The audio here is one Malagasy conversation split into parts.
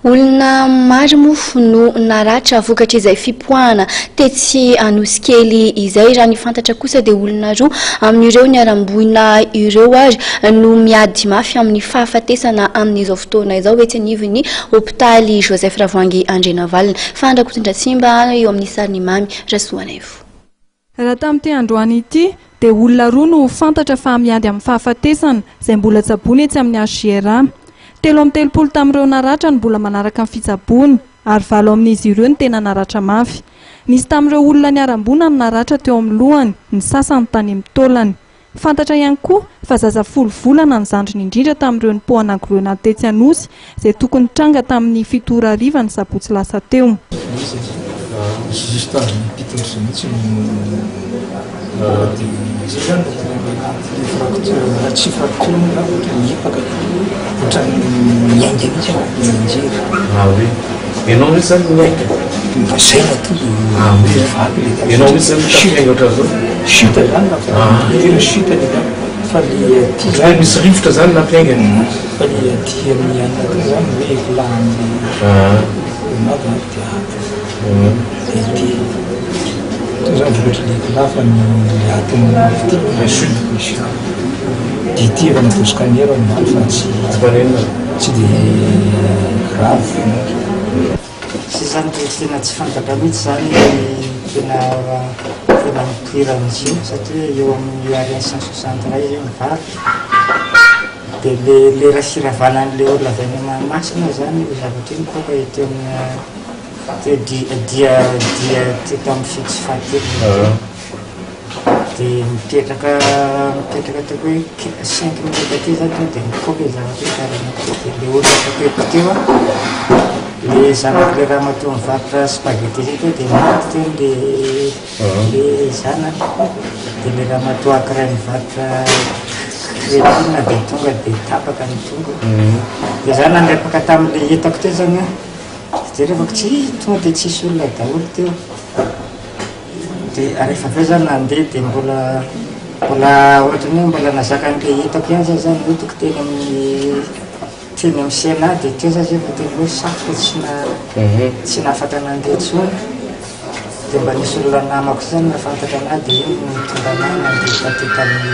Olona maro mofo no naratra vokatra izay fipoahana tetsy Anosikely izay raha ny fantatra kosa dia olona roa amin'ireo niaramboina ireo ary no miady mafy amin'ny fahafatesana amin'izao fotoana izao etsy anivon'ny hôpitaly Joseph Ravoahangy Andrenavalona. Fandrakoton-dratsimba eo amin'ny sariny mamy Rasoanaivo. Raha tamin'ity androany ity dia olona roa no fantatra fa miady amin'ny fahafatesana izay mbola tsaboiny etsy amin'ny HGR. 3 tamin'ireo naratra ny mbola manaraka amin'ny fitsaboana ary 9 amin'izy ireo ny tena naratra mafy. Nisy tamin'ireo olona niarambona ny naratra teo amin'ny lohany, ny sasany tany amin'ny taolany. Fantatra ihany koa fa zaza 10 volana ny zandriny indrindra tamin'ireo nipohana angoronà tetsy Anosy izay tokony tranga tamin'ny 7 hariva ny sabotsy lasa teo. Ianao misy zany miainga vasaina tu ianao misy zany tafiainga ohatran'izao chute zany na chute fa le zany misy rivotra zany nampiaingana fa le aty amin'ny anaty zany hoe vilany mavana dia ety zany vokatra le lafa ny aty ny chute dia ity efa natao scanner ny fa tsy dia grave. Sy zany tena tsy fantatra mihitsy zany tena mipoiran'izy io satria eo amin'ny ariany 160 ray io mivary dia le rasiravanan'le olona avy any Mahamasina zany zavatra io mikoka teo amin'ny dia teto amin'ny fito sy fahatelo dia mipetraka teo hoe 5 minutes aty zany dia mikoka zavatra io dia le olona tapetra teo le zanak'le raha matoa mivarotra spaghetti zay teo dia maty teo le zanany dia le raha matoa ankiray mivarotra kretina dia tonga dia tapaka ny tonga dia zany nandrepaka tamin'le hitako teo zany dia revako tsy tonga dia tsisy olona daholo teo dia rehefa avy eo zany nandeha dia mbola ohatrany hoe mbola nazakan'le hitako ihany zany notiko teny amin'ny sena dia teo zany efa teny hoe safoka tsy nafaka nandeha tsony dia mba nisy olona namako zany nafantatra ana dia io mitondra ana nandeha taty tamin'ny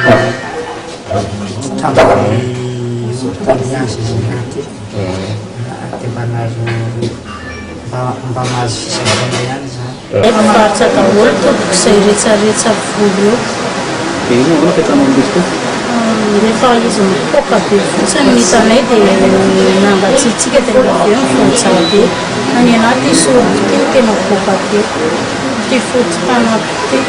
hôpitaly zany aty dia mba mahazo fisakafoana ihany zany. Efa daholo tompoko izay retsaretsa volo eo. Rehefa izy mipoka be fotsiny hitanay dia nangatsiatsika dia avy eo mivontsa be any anaty soroko teo tena mipoka be ty fototanako ty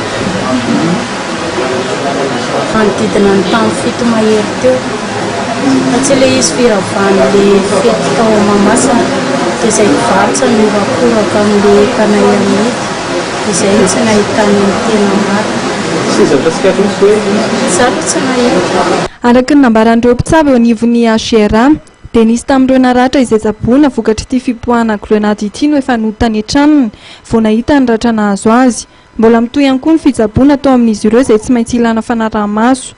manodidina ny tany 7 mahery teo satria le izy firavan'le fety tao Mahamasina dia izay varotra no rakoraka amin'le mpanay amidy izay tsy nahitany ny tena maro. Araka ny nambaran'ireo mpitsabo eo anivon'ny HGR dia nisy tamin'ireo naratra izay tsaboina vokatra ity fipoahana grenady ity no efa notany an-tranony vao nahita ny ratra nahazo azy. Mbola mitohy ihany koa ny fitsaboana tao amin'izy ireo izay tsy maintsy ilana fanaraha-maso.